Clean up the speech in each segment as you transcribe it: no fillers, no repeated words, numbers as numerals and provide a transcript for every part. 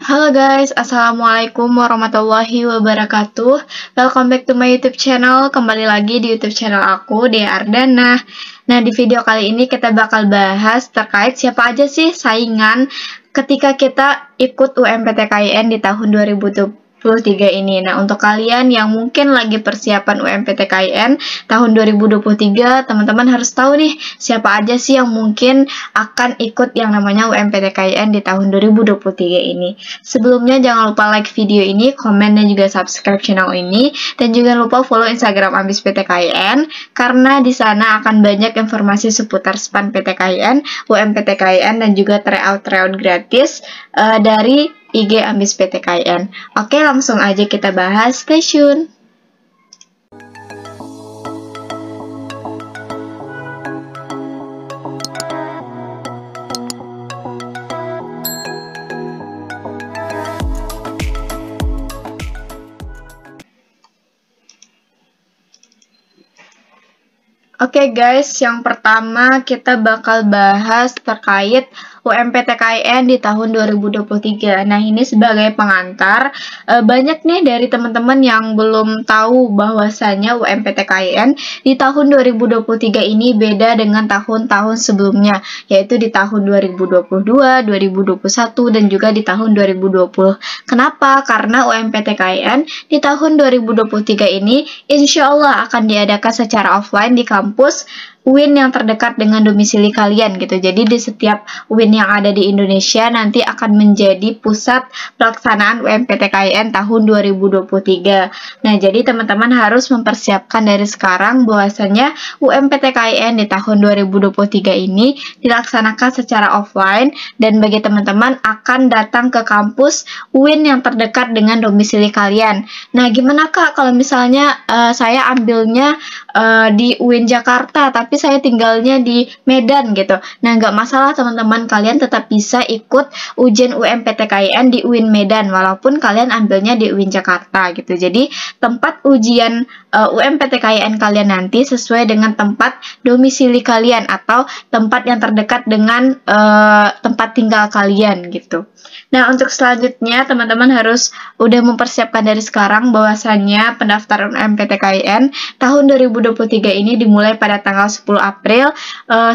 Halo guys, Assalamualaikum warahmatullahi wabarakatuh. Welcome back to my YouTube channel. Kembali lagi di YouTube channel aku, Dea Ardana. Nah, di video kali ini kita bakal bahas terkait siapa aja sih saingan ketika kita ikut UMPTKIN di tahun 2023 ini. Nah, untuk kalian yang mungkin lagi persiapan UMPTKIN tahun 2023, teman-teman harus tahu nih siapa aja sih yang mungkin akan ikut yang namanya UMPTKIN di tahun 2023 ini. Sebelumnya jangan lupa like video ini, komen dan juga subscribe channel ini, dan juga lupa follow Instagram Ambis PTKIN karena di sana akan banyak informasi seputar SPAN PTKIN, UMPTKIN dan juga tryout gratis dari IG Ambis PTKIN. Oke, langsung aja kita bahas. Stay tune. Oke guys, yang pertama kita bakal bahas terkait UMPTKIN di tahun 2023. Nah, ini sebagai pengantar, banyak nih dari teman-teman yang belum tahu bahwasanya UMPTKIN di tahun 2023 ini beda dengan tahun-tahun sebelumnya, yaitu di tahun 2022, 2021, dan juga di tahun 2020. Kenapa? Karena UMPTKIN di tahun 2023 ini insya Allah akan diadakan secara offline di kampus UIN yang terdekat dengan domisili kalian gitu. Jadi di setiap UIN yang ada di Indonesia nanti akan menjadi pusat pelaksanaan UMPTKIN tahun 2023. Nah, jadi teman-teman harus mempersiapkan dari sekarang bahwasanya UMPTKIN di tahun 2023 ini dilaksanakan secara offline, dan bagi teman-teman akan datang ke kampus UIN yang terdekat dengan domisili kalian. Nah, gimana Kak kalau misalnya saya ambilnya di UIN Jakarta tapi saya tinggalnya di Medan gitu. Nah, nggak masalah teman-teman, kalian tetap bisa ikut ujian UMPTKIN di UIN Medan walaupun kalian ambilnya di UIN Jakarta gitu. Jadi tempat ujian UMPTKIN kalian nanti sesuai dengan tempat domisili kalian atau tempat yang terdekat dengan tempat tinggal kalian gitu. Nah, untuk selanjutnya teman-teman harus udah mempersiapkan dari sekarang bahwasannya pendaftaran UMPTKIN tahun 2023 ini dimulai pada tanggal 10 April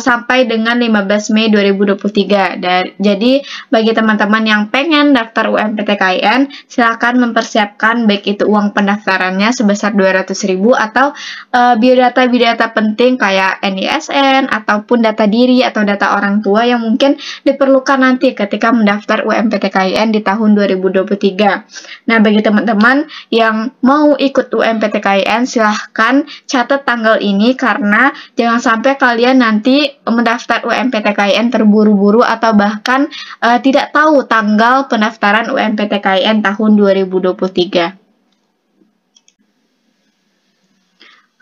sampai dengan 15 Mei 2023. Jadi bagi teman-teman yang pengen daftar UMPTKIN, silakan mempersiapkan baik itu uang pendaftarannya sebesar 200.000 atau biodata penting kayak NISN ataupun data diri atau data orang tua yang mungkin diperlukan nanti ketika mendaftar UMPTKIN di tahun 2023. Nah, bagi teman-teman yang mau ikut UMPTKIN, silahkan catat tanggal ini karena jangan sampai kalian nanti mendaftar UMPTKIN terburu-buru atau bahkan tidak tahu tanggal pendaftaran UMPTKIN tahun 2023.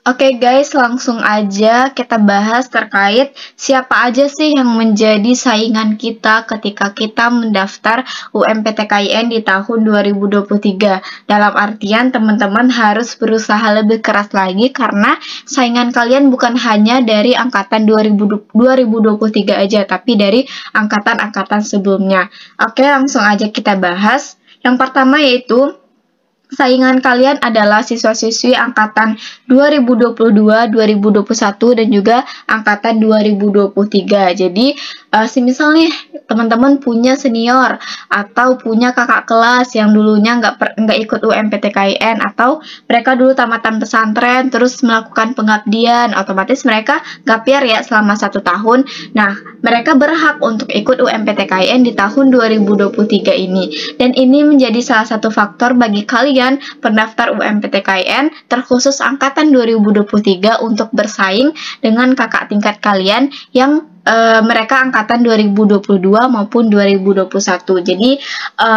Oke guys, langsung aja kita bahas terkait siapa aja sih yang menjadi saingan kita ketika kita mendaftar UMPTKIN di tahun 2023. Dalam artian teman-teman harus berusaha lebih keras lagi karena saingan kalian bukan hanya dari angkatan 2023 aja, tapi dari angkatan-angkatan sebelumnya. Oke, langsung aja kita bahas. Yang pertama yaitu saingan kalian adalah siswa-siswi angkatan 2022, 2021, dan juga angkatan 2023. Jadi, semisal nih teman-teman punya senior atau punya kakak kelas yang dulunya nggak ikut UMPTKIN atau mereka dulu tamatan pesantren terus melakukan pengabdian, otomatis mereka gapir ya selama 1 tahun. Nah, mereka berhak untuk ikut UMPTKIN di tahun 2023 ini. Dan ini menjadi salah satu faktor bagi kalian pendaftar UMPTKIN terkhusus angkatan 2023 untuk bersaing dengan kakak tingkat kalian yang mereka angkatan 2022 maupun 2021. Jadi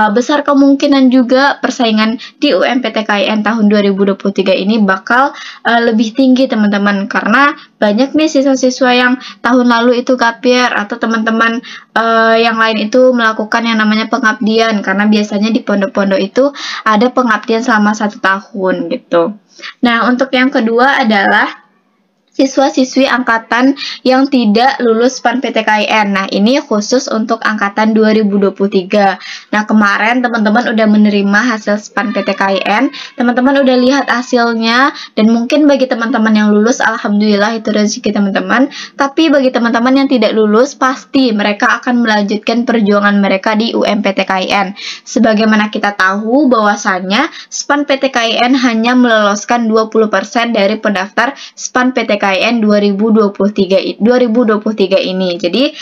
besar kemungkinan juga persaingan di UMPTKIN tahun 2023 ini bakal lebih tinggi teman-teman, karena banyak nih siswa-siswa yang tahun lalu itu gapir atau teman-teman yang lain itu melakukan yang namanya pengabdian, karena biasanya di pondok-pondok itu ada pengabdian selama 1 tahun gitu. Nah, untuk yang kedua adalah siswa-siswi angkatan yang tidak lulus SPAN PTKIN. Nah, ini khusus untuk angkatan 2023. Nah, kemarin teman-teman udah menerima hasil SPAN PTKIN, teman-teman udah lihat hasilnya, dan mungkin bagi teman-teman yang lulus, alhamdulillah itu rezeki teman-teman. Tapi bagi teman-teman yang tidak lulus, pasti mereka akan melanjutkan perjuangan mereka di UMPTKIN. Sebagaimana kita tahu bahwasannya SPAN PTKIN hanya meloloskan 20% dari pendaftar SPAN PTKIN 2023 ini. Jadi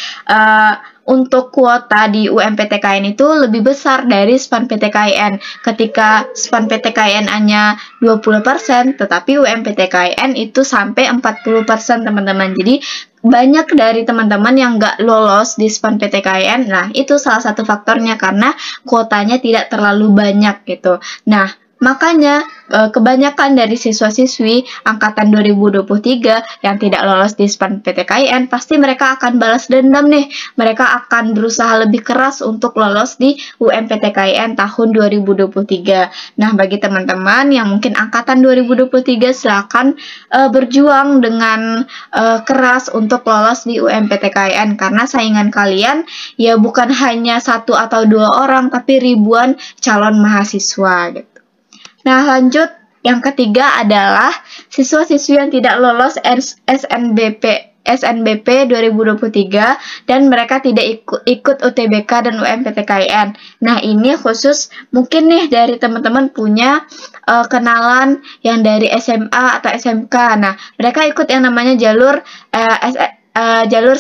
untuk kuota di UMPTKIN itu lebih besar dari SPAN PTKIN. Ketika SPAN PTKIN hanya 20%, tetapi UMPTKIN itu sampai 40% teman-teman. Jadi banyak dari teman-teman yang nggak lolos di SPAN PTKIN. Nah, itu salah satu faktornya karena kuotanya tidak terlalu banyak gitu. Nah, makanya kebanyakan dari siswa-siswi angkatan 2023 yang tidak lolos di SPAN PTKIN pasti mereka akan balas dendam nih. Mereka akan berusaha lebih keras untuk lolos di UMPTKIN tahun 2023. Nah, bagi teman-teman yang mungkin angkatan 2023 silakan berjuang dengan keras untuk lolos di UMPTKIN karena saingan kalian ya bukan hanya 1 atau 2 orang tapi ribuan calon mahasiswa gitu. Nah, lanjut yang ketiga adalah siswa-siswi yang tidak lolos SNBP 2023 dan mereka tidak ikut UTBK dan UMPTKIN. Nah, ini khusus mungkin nih dari teman-teman punya kenalan yang dari SMA atau SMK. Nah, mereka ikut yang namanya jalur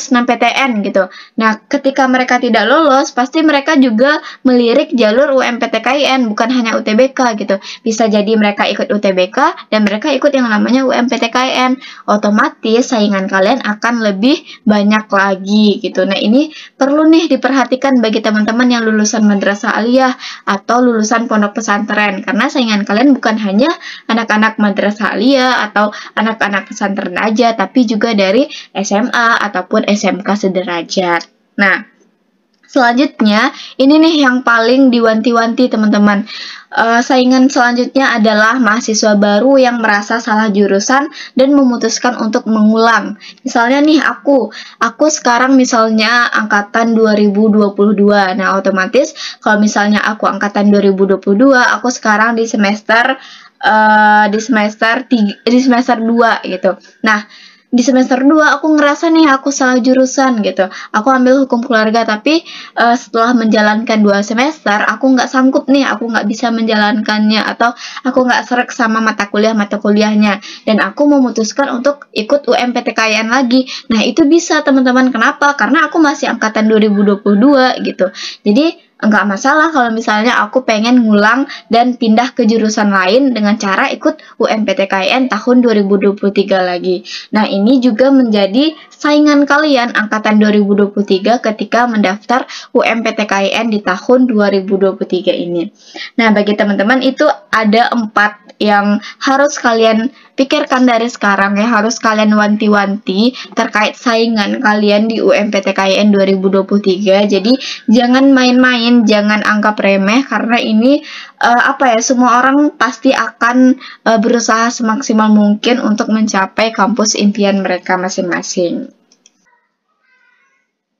senam PTN gitu. Nah, ketika mereka tidak lolos, pasti mereka juga melirik jalur UMPTKIN, bukan hanya UTBK gitu. Bisa jadi mereka ikut UTBK dan mereka ikut yang namanya UMPTKIN. Otomatis saingan kalian akan lebih banyak lagi gitu. Nah, ini perlu nih diperhatikan bagi teman-teman yang lulusan madrasah aliyah atau lulusan pondok pesantren, karena saingan kalian bukan hanya anak-anak madrasah aliyah atau anak-anak pesantren aja, tapi juga dari SMA ataupun SMK sederajat. Nah, selanjutnya ini nih yang paling diwanti-wanti teman-teman. Saingan selanjutnya adalah mahasiswa baru yang merasa salah jurusan dan memutuskan untuk mengulang. Misalnya nih aku sekarang misalnya angkatan 2022. Nah, otomatis kalau misalnya aku angkatan 2022, aku sekarang di semester 2 gitu. Nah, di semester 2 aku ngerasa nih aku salah jurusan gitu. Aku ambil hukum keluarga, tapi setelah menjalankan 2 semester aku nggak sanggup nih, aku nggak bisa menjalankannya atau aku nggak srek sama mata kuliahnya dan aku memutuskan untuk ikut UMPTKIN lagi. Nah, itu bisa teman-teman. Kenapa? Karena aku masih angkatan 2022 gitu. Jadi enggak masalah kalau misalnya aku pengen ngulang dan pindah ke jurusan lain dengan cara ikut UMPTKIN tahun 2023 lagi. Nah, ini juga menjadi saingan kalian angkatan 2023 ketika mendaftar UMPTKIN di tahun 2023 ini. Nah, bagi teman-teman itu ada 4 yang harus kalian pikirkan dari sekarang ya, harus kalian wanti-wanti terkait saingan kalian di UMPTKIN 2023. Jadi jangan main-main, jangan anggap remeh karena ini semua orang pasti akan berusaha semaksimal mungkin untuk mencapai kampus impian mereka masing-masing.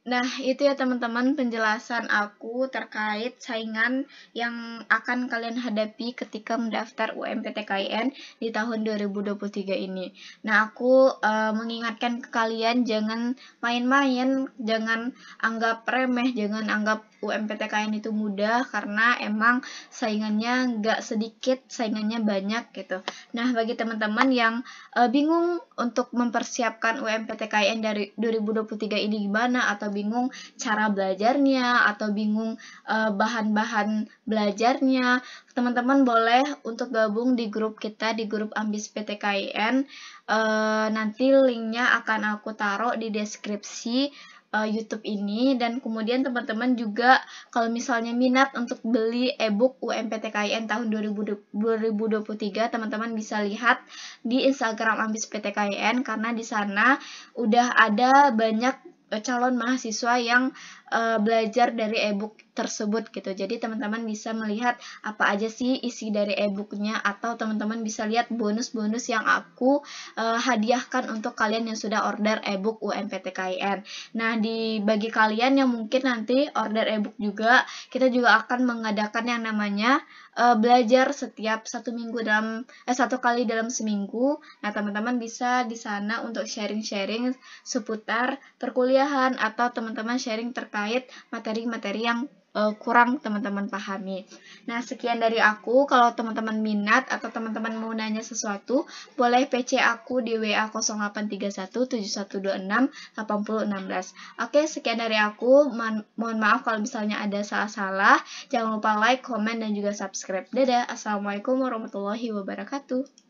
Nah, itu ya teman-teman penjelasan aku terkait saingan yang akan kalian hadapi ketika mendaftar UMPTKIN di tahun 2023 ini. Nah, aku mengingatkan ke kalian jangan main-main, jangan anggap remeh, jangan anggap UMPTKIN itu mudah karena emang saingannya nggak sedikit, saingannya banyak gitu. Nah, bagi teman-teman yang bingung untuk mempersiapkan UMPTKIN dari 2023 ini gimana, atau bingung cara belajarnya, atau bingung bahan-bahan belajarnya, teman-teman boleh untuk gabung di grup kita, di grup Ambis PTKIN. Nanti linknya akan aku taruh di deskripsi YouTube ini, dan kemudian teman-teman juga kalau misalnya minat untuk beli ebook UMPTKIN tahun 2023, teman-teman bisa lihat di Instagram Ambis PTKIN karena di sana udah ada banyak calon mahasiswa yang belajar dari e-book tersebut gitu. Jadi teman-teman bisa melihat apa aja sih isi dari e-booknya, atau teman-teman bisa lihat bonus-bonus yang aku hadiahkan untuk kalian yang sudah order e-book UMPTKIN. Nah, bagi kalian yang mungkin nanti order e-book juga, kita juga akan mengadakan yang namanya belajar setiap satu kali dalam seminggu. Nah, teman-teman bisa di sana untuk sharing-sharing seputar perkuliahan, atau teman-teman sharing terkait materi-materi yang kurang teman-teman pahami. Nah, sekian dari aku. Kalau teman-teman minat atau teman-teman mau nanya sesuatu, boleh PC aku di WA 083171268016. Oke, sekian dari aku. Mohon maaf kalau misalnya ada salah-salah. Jangan lupa like, komen, dan juga subscribe. Dadah. Assalamualaikum warahmatullahi wabarakatuh.